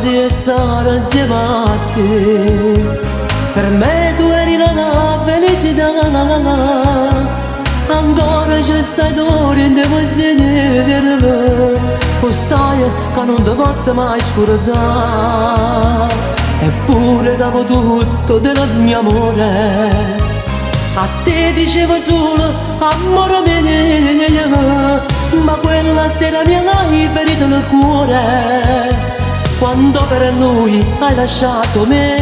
di restare insieme a te. Per me tu eri la felicità, ancora c'è stato in te pozione per me. O sai che non ti posso mai scordare, eppure dopo tutto del mio amore a te dicevo solo amore mio, ma quella sera mi hai ferito il cuore quando per lui hai lasciato me.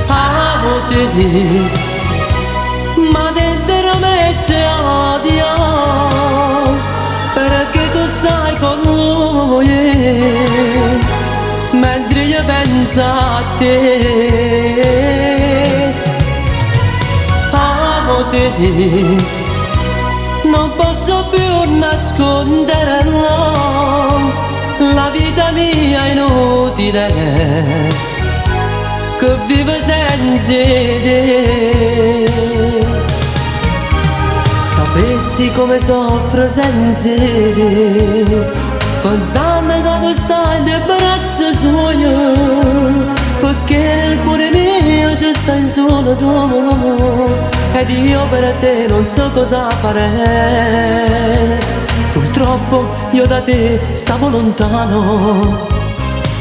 Amo te, ma dentro me c'è odio, perché tu stai con lui mentre io penso a te. Amo te, non posso più nasconderlo, la vita mia è inutile, che vivo senza te. Sapessi come soffro senza te, pensando che tu stai nel braccio suo, perché nel cuore mio ci stai solo tu, ed io per te non so cosa fare. Purtroppo io da te stavo lontano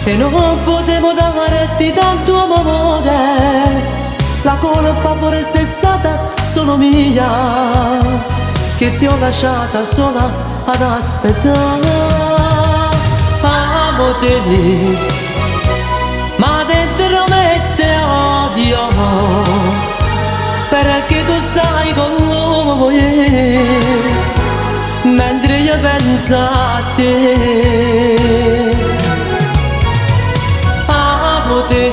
e non potevo darti tanto amore. La colpa forse è stata solo mia, che ti ho lasciata sola ad aspettare. Amo te, ma dentro me c'è odio, perché tu stai con lui mentre io penso a te. Amo te,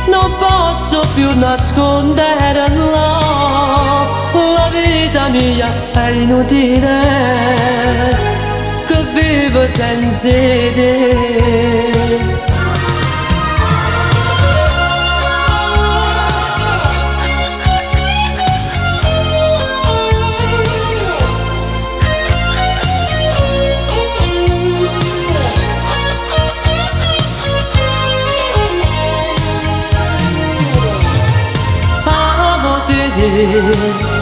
non posso più nasconderlo, la vita mia è inutile, che vivo senza te. Amo te,